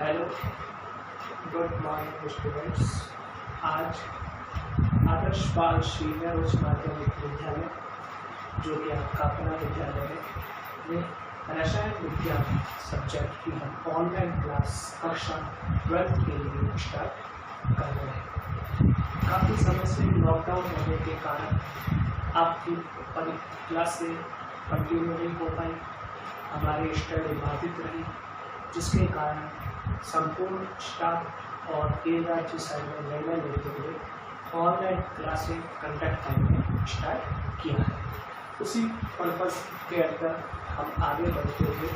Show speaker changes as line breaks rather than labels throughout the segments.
Hello, good morning students. आज आदर्श बाल senior उच्च माध्यमिक विद्यालय, जो कि आपका अपना विद्यालय है, में रसायन विज्ञान सब्जेक्ट की हम ऑनलाइन क्लास कक्षा 12 के लिए स्टार्ट कर रहे हैं। काफ़ी समय से लॉकडाउन होने के कारण आपकी क्लासें कंटिन्यू नहीं हो पाई, हमारी स्टडी बाधित रही, जिसके कारण संपूर्ण स्टाफ और राज्य साइड में निर्णय लेते हुए ऑनलाइन क्लासें कंडक्ट करने स्टार्ट किया है। उसी पर्पज के अंदर हम आगे बढ़ते हुए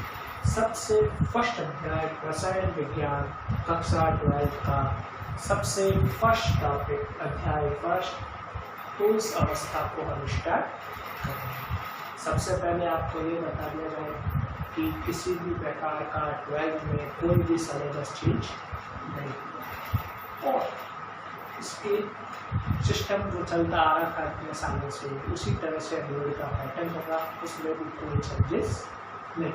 सबसे फर्स्ट अध्याय रसायन विज्ञान कक्षा 12 का सबसे फर्स्ट टॉपिक अध्याय फर्स्ट ठोस अवस्था को हम स्टार्ट करते हैं। सबसे पहले आपको ये बता दिया जाए कि किसी भी प्रकार का 12 में कोई भी सिलेबस चेंज नहीं हुआ और इसके सिस्टम जो चलता आ रहा था इतने सालों से उसी तरह से बोर्ड का पैटर्न होगा, उसमें भी कोई चेंजेस नहीं।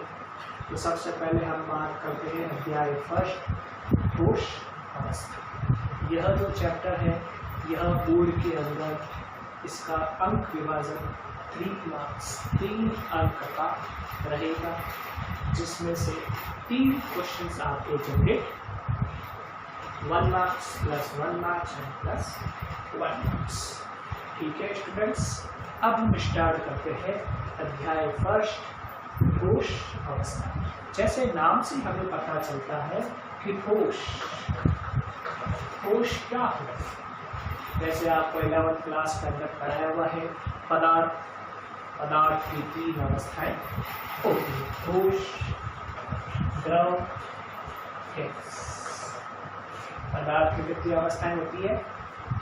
तो सबसे पहले हम बात करते हैं अध्याय फर्स्ट ठोस अवस्था। यह जो चैप्टर है यह बोर्ड के अंदर इसका अंक विभाजन 3 मार्क्स 3 अंक का रहेगा, जिसमें से 3 क्वेश्चंस आपके generate 1 marks plus 1 marks and plus 1 marks. ठीक है स्टूडेंट्स, अब हम स्टार्ट करते हैं अध्याय फर्स्ट ठोस अवस्था। जैसे नाम से हमें पता चलता है कि ठोस क्या है। जैसे आपको 11th क्लास के अंदर पढ़ाया हुआ है, पदार्थ की 3 अवस्थाएं होती है, ठोस, द्रव, गैस। पदार्थ की कितनी अवस्थाएं होती है?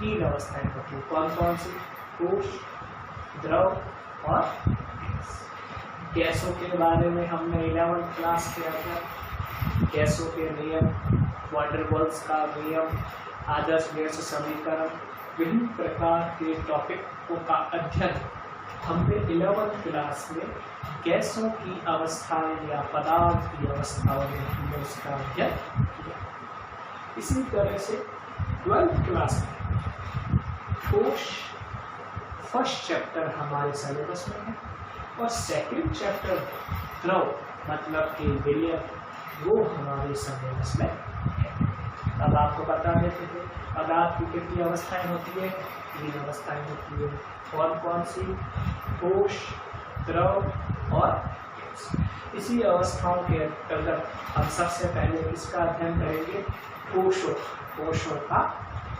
3 अवस्थाएं होती है। कौन कौन सी? ठोस, द्रव और गैस। गैसों के बारे में हमने 11th क्लास के अंदर गैसों के नियम, वाटरबॉल्स का नियम, आदर्श गैस समीकरण, विभिन्न प्रकार के टॉपिकों का अध्ययन हमने 11th क्लास में गैसों की अवस्थाएं या पदार्थ की अवस्थाओं में उसका अध्ययन किया। इसी तरह से 12th क्लास में ठोस फर्स्ट चैप्टर हमारे सिलेबस में है और सेकंड चैप्टर द्रव मतलब कि विलयन वो हमारे सिलेबस में है। अब आपको बता देते हैं पदार्थ की कितनी अवस्थाएं होती है? 3 अवस्थाएं होती है। कौन कौन सी? ठोस, द्रव और गैस। इसी अवस्थाओं के अंतर्गत हम सबसे पहले किसका अध्ययन करेंगे? ठोसों का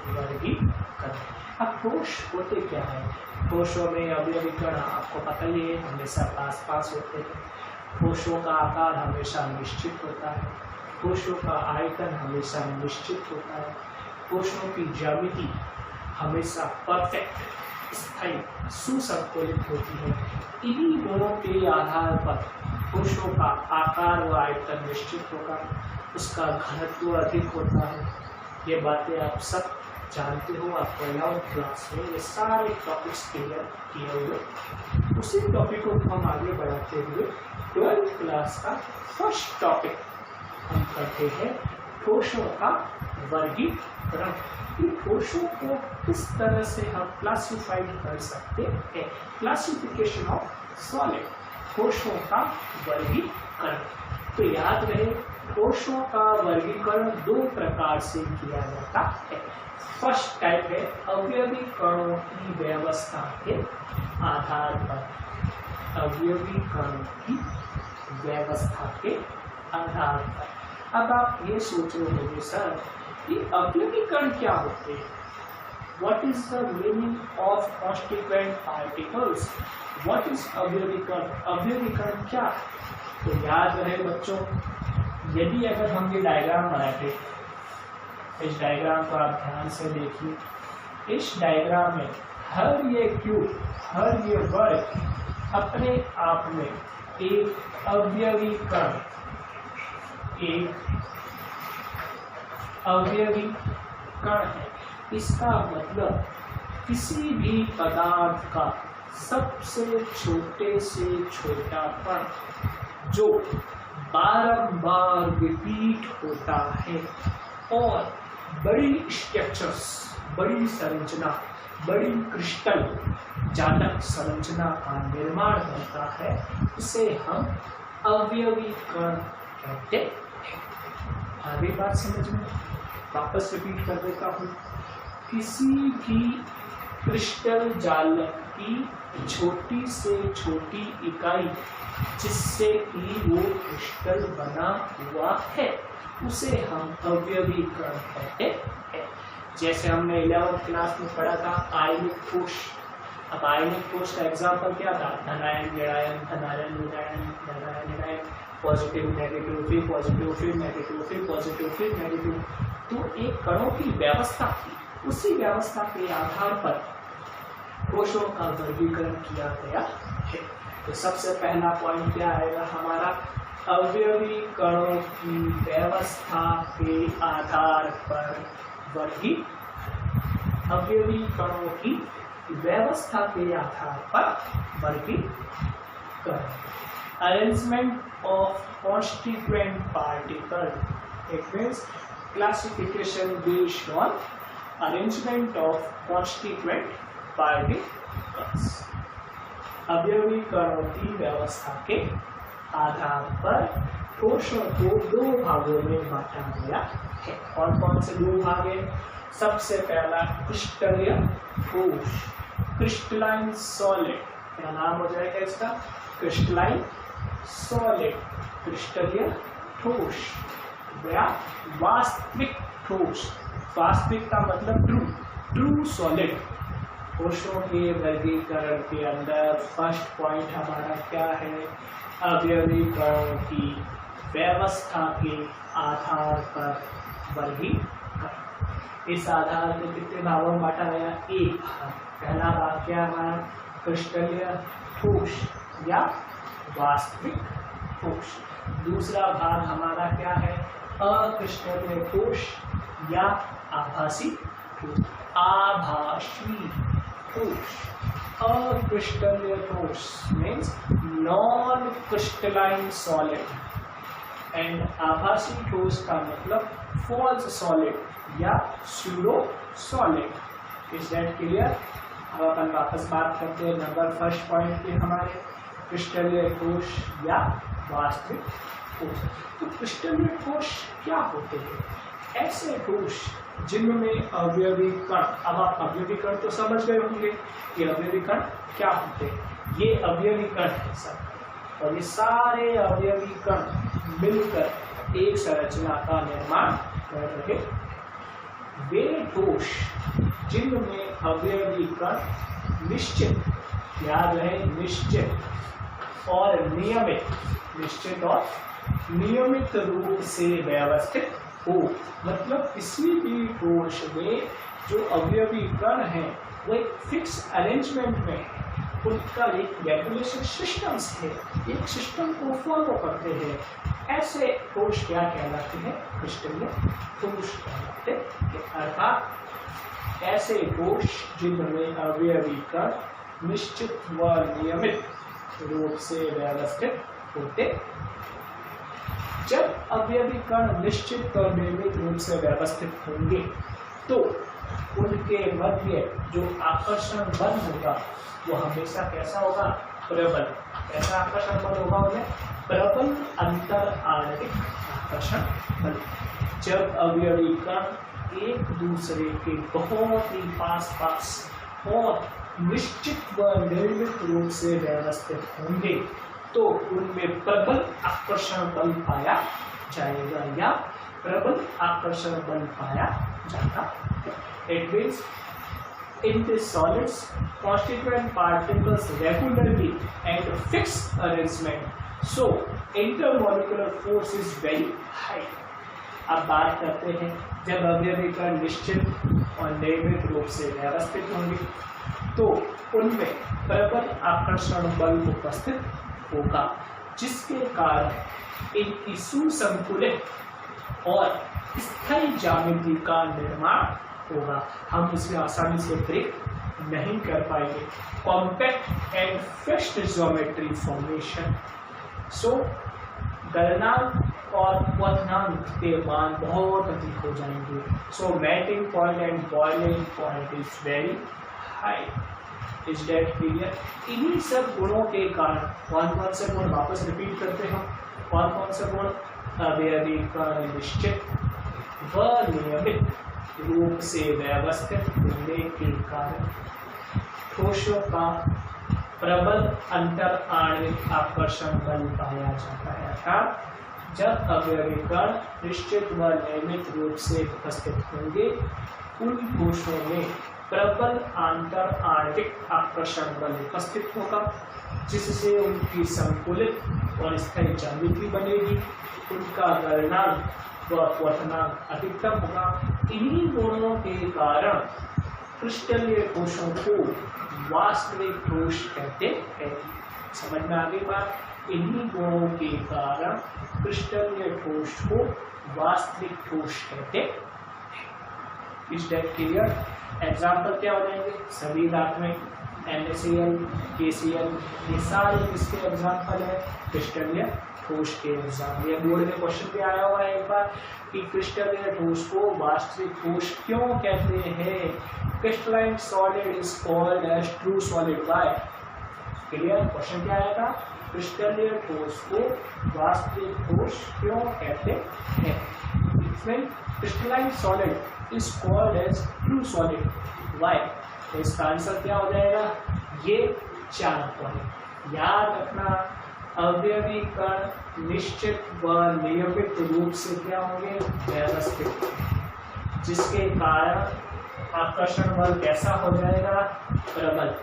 वर्गीकरण। अब ठोस होते क्या है? ठोसों में अवयवीकरण आपको पता ही है, हमेशा पास होते हैं। ठोसों का आकार हमेशा निश्चित होता है, ठोसों का आयतन हमेशा निश्चित होता है, ठोसों की ज्यामिति हमेशा परफेक्ट, स्थायी, सुसंतुलित होती है। इन्हीं गुणों के आधार पर ठोसों का आकार व आयतन निश्चित होगा, उसका घनत्व अधिक होता है। ये बातें आप सब जानते हो, आपको 11th क्लास में ये सारे टॉपिक्स क्लियर किए हुए। उसी टॉपिकों को हम आगे बढ़ाते हुए 12th क्लास का फर्स्ट टॉपिक हम करते हैं ठोसों का वर्गीकरण। ठोसों को किस तरह से हम क्लासिफाइड कर सकते हैं? क्लासिफिकेशन ऑफ सॉलिड, ठोसों का वर्गीकरण। तो याद रहे ठोसों का वर्गीकरण 2 प्रकार से किया जाता है। फर्स्ट टाइप है अवयवी कणों की व्यवस्था के आधार पर। अवयवी कणों की व्यवस्था के आधार पर। अब आप ये सोच रहे होंगे सर कि अवयवीकरण क्या होते हैं? What is the meaning of constituent particles? What is अवयवीकरण? अवयवीकरण क्या है? तो याद रहे बच्चों, यदि अगर हम ये डायग्राम बनाते, इस डायग्राम को आप ध्यान से देखिए। इस डायग्राम में हर ये क्यूब, हर ये वर्ग अपने आप में एक अवयवी कण है। इसका मतलब किसी भी पदार्थ का सबसे छोटे से छोटा कण जो बारंबार रिपीट होता है और बड़ी स्ट्रक्चर्स, बड़ी संरचना, बड़ी क्रिस्टल जातक संरचना का निर्माण करता है, उसे हम अवयवीकरण कहते हैं। आगे बात समझ में, वापस रिपीट कर देता हूँ। किसी भी क्रिस्टल जालक की छोटी से छोटी इकाई जिससे कि वो क्रिस्टल बना हुआ है, उसे हम अवयवीकरण कहते हैं। जैसे हमने 11th क्लास में पढ़ा था आयनिक कोश। अब आयनिक कोश का एग्जाम्पल क्या था? धनायन ऋणायन, धनायन ऋणायन, धनायन ऋणायन, पॉजिटिव नेगेटिव, फिर पॉजिटिव, फिर नेगेटिव, फिर पॉजिटिव, फिर नेगेटिव। तो एक कणों की व्यवस्था थी, उसी व्यवस्था के आधार पर कोशों का वर्गीकरण किया गया है। तो सबसे पहला पॉइंट क्या आएगा हमारा? अवयवी कणों की व्यवस्था के आधार पर अवयवी कणों की व्यवस्था के आधार पर वर्गीकरण। Arrangement of constituent particle, it means classification based on arrangement of constituent particles. अवयवी कणों की व्यवस्था के आधार पर कोशों को दो भागों में बांटा गया है। कौन कौन से दो भाग हैं? सबसे पहला क्रिस्टलीय ठोस, क्रिस्टलाइन सॉलिड, क्या नाम हो जाएगा इसका? क्रिस्टलाइन सॉलिड, क्रिस्टलीय ठोस या वास्तविक ठोस। वास्तविक का मतलब ट्रू सॉलिड। कोशों के वर्गीकरण के अंदर फर्स्ट पॉइंट हमारा क्या है? अवयवी कणों की व्यवस्था के आधार पर वर्गीकरण। इस आधार को कितने भागों में बांटा गया? एक भाग। पहला भाग क्या हमारा? क्रिस्टलीय ठोस या वास्तविक ठोस। दूसरा भाग हमारा क्या है? अक्रिस्टलीय ठोस या आभासी ठोस। आभासी ठोस। अक्रिस्टलीय ठोस means non crystalline solid and आभासी ठोस का मतलब फॉल्स सॉलिड या pseudo solid. Is that clear? अब अपन वापस बात करते हैं नंबर फर्स्ट पॉइंट पे हमारे, क्रिस्टलीय ठोस या वास्तविक ठोस। तो क्रिस्टलीय ठोस क्या होते हैं? ऐसे ठोस जिनमें अवयवी कण, अब आप अवयवी कण तो समझ गए होंगे कि अवयवी कण क्या होते हैं। ये अवयवी कण है सब, और ये सारे अवयवी कण मिलकर एक संरचना का निर्माण कर रहे। वे ठोस जिनमें अवयवी कण निश्चित, याद रहे निश्चित और नियमित, निश्चित और नियमित रूप से व्यवस्थित हो। मतलब किसी भी ठोस में जो अवयवी कण है वो एक फिक्स अरेंजमेंट में है, उनका एक रेगुलेशन सिस्टम्स है, एक सिस्टम को फॉलो करते हैं। ऐसे ठोस क्या कहलाते हैं? क्रिस्टलीय ठोस कहलाते हैं। अर्थात ऐसे ठोस जिनमें अवयवी कण निश्चित व नियमित रूप से व्यवस्थित होते। जब अवयवी कण निश्चित और नियमित रूप से व्यवस्थित होंगे तो उनके मध्य जो आकर्षण बल होगा वो हमेशा कैसा होगा? प्रबल। कैसा आकर्षण बल होगा उन्हें? प्रबल अंतर आणविक आकर्षण बल। जब अवयवी कण एक दूसरे के बहुत ही पास और निश्चित व नियमित रूप से व्यवस्थित होंगे तो उनमें प्रबल आकर्षण बल पाया जाएगा या प्रबल आकर्षण बल पाया जाता है। It means in the solids, constituent particles regularly and fixed arrangement, so intermolecular force is very high. अब बात करते हैं जब अवयवी कण निश्चित और नियमित रूप से व्यवस्थित होंगे तो उनमें प्रबल आकर्षण बल उपस्थित होगा, जिसके कारण इनकी सुसंतुलित और स्थायी ज्यामिति का निर्माण होगा। हम इसमें आसानी से ब्रेक नहीं कर पाएंगे। Compact and fixed geometry formation. So गलनांक और क्वथनांक के मान बहुत अधिक हो जाएंगे। So melting point and boiling point is very high. Is that clear? इन्हीं सब गुणों के कारण कौन कौन से गुण, वापस रिपीट करते हैं, कौन कौन से गुण? अवयवी कण निश्चित व नियमित रूप से व्यवस्थित होने के कारण ठोसों का प्रबल अंतर आणविक आकर्षण बल पाया जाता है। अर्थात जब अवयवी कण निश्चित व नियमित रूप से उपस्थित होंगे, उन ठोसों में प्रबल अंतर आणविक आकर्षण बल उपस्थित होगा, जिससे उनकी संकुलित और स्थायी ज्यामिति बनेगी, उनका गलनांक व क्वथनांक अधिकतम होगा। इन्हीं गुणों के कारण क्रिस्टलीय ठोसों को वास्तविक ठोस कहते हैं। समझ में आ गई बात? इन्हीं गुणों के कारण क्रिस्टलीय ठोस को वास्तविक ठोस कहते हैं। Is that clear? एग्जाम्पल क्या हो जाएंगे? सभी धातु में NaCl, KCl, ये सारे किसके एग्जाम्पल है? क्रिस्टलीय ठोस के एग्जाम्पल। ये बोर्ड में क्वेश्चन भी आया हुआ है एक बार कि क्रिस्टलीय ठोस को वास्तविक ठोस क्यों कहते हैं? Crystalline solid is called as true solid. Why clear? Question क्या आया था? क्रिस्टलीय ठोस को वास्तविक ठोस क्यों कहते हैं? इसमें crystalline solid is called as true solid. Why? तो इसका आंसर क्या हो जाएगा? ये 4 पॉइंट याद रखना। अवयवी कण निश्चित व नियमित रूप से क्या होंगे? व्यवस्थित, जिसके कारण आकर्षण बल कैसा हो जाएगा? प्रबल,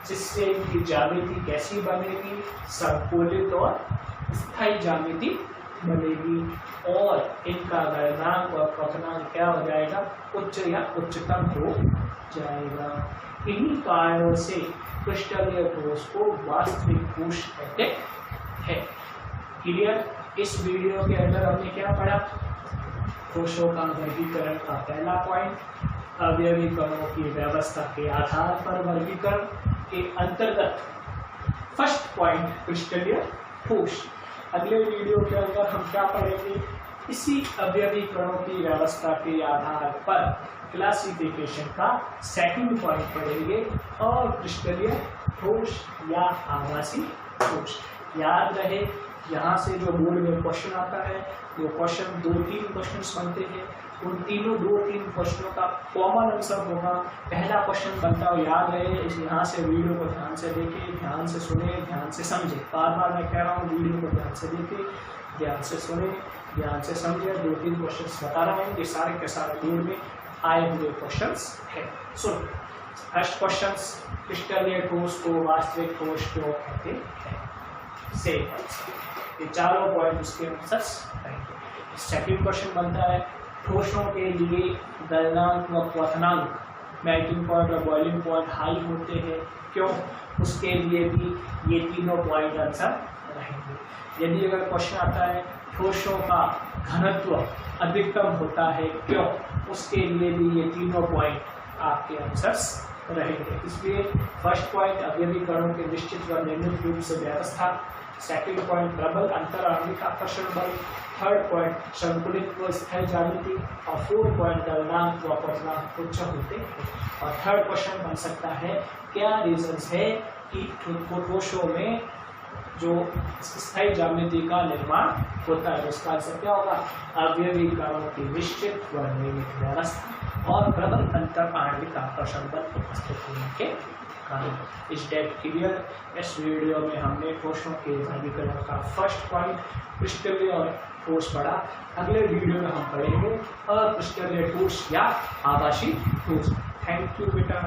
जिससे इनकी ज्यामिति कैसी बनेगी? संकुलित और स्थायी ज्यामिति बनेगी, और इनका गलनांक और क्वथनांक क्या हो जाएगा? उच्च या उच्चतम हो जाएगा। इन्हीं कारणों से क्रिस्टलीय ठोस को वास्तविक ठोस कहते हैं। क्लियर? इस वीडियो के अंदर हमने क्या पढ़ा? ठोसों का वर्गीकरण का पहला पॉइंट, अवयवी कणों की व्यवस्था के आधार पर वर्गीकरण के अंतर्गत फर्स्ट पॉइंट क्रिस्टलीय ठोस। अगले वीडियो के अंदर हम क्या पढ़ेंगे? इसी अवयवी कणों की व्यवस्था के आधार पर क्लासिफिकेशन का सेकंड पॉइंट पढ़ेंगे, और क्रिस्टलीय ठोस या आभासी ठोस। याद रहे, यहाँ से जो बोर्ड में क्वेश्चन आता है, वो क्वेश्चन 2-3 क्वेश्चन बनते हैं। उन तीनों 2-3 क्वेश्चनों का कॉमन आंसर होगा। पहला क्वेश्चन बनता हो, याद रहे, इस यहाँ से वीडियो को ध्यान से देखें, ध्यान से सुने, ध्यान से समझे। बार बार मैं कह रहा हूँ, वीडियो को ध्यान से देखें, ध्यान से सुने, ध्यान से समझे। 2-3 क्वेश्चन बता रहा हूँ, ये सारे के सारे बोर्ड में आए हुए क्वेश्चंस हैं। सुनो, फर्स्ट क्वेश्चन, क्रिस्टलीय ठोस को वास्तविक ठोस क्यों कहते हैं? Same answer. ये चारों पॉइंट उसके आंसर्स रहेंगे। सेकंड क्वेश्चन बनता है, ठोसों के लिए गलनांक व क्वथनांक, मेल्टिंग पॉइंट और बॉइलिंग पॉइंट हाई होते हैं, क्यों? उसके लिए भी ये तीनों पॉइंट आंसर रहेंगे। यदि अगर क्वेश्चन आता है ठोसों का घनत्व अधिकतम होता है, क्यों? उसके लिए भी ये तीनों पॉइंट आपके आंसर्स रहेंगे। इसलिए फर्स्ट पॉइंट अवयवी कणों के निश्चित व नियमित रूप से व्यवस्था, सेकंड पॉइंट प्रबल अंतर आणविक आकर्षण बल, थर्ड पॉइंट संकुलित व स्थायी ज्यामिति, और फोर्थ पॉइंट गलनांक व क्वथनांक उच्च होते हैं। और थर्ड क्वेश्चन बन सकता है, क्या रीजंस है कि ठोसों में जो स्थायी ज्यामिति का निर्माण होता है? उसका आंसर क्या होगा? अवयवी कणों की निश्चित व नियमित व्यवस्था और प्रबल अंतर आणविक आकर्षण बल उपस्थित होने के कारण। इस डेट क्लियर? इस वीडियो में हमने ठोसों के वर्गीकरण का फर्स्ट पॉइंट क्रिस्टलीय और ठोस पढ़ा। अगले वीडियो में हम पढ़ेंगे अक्रिस्टलीय ठोस या आभासी ठोस। थैंक यू बेटा।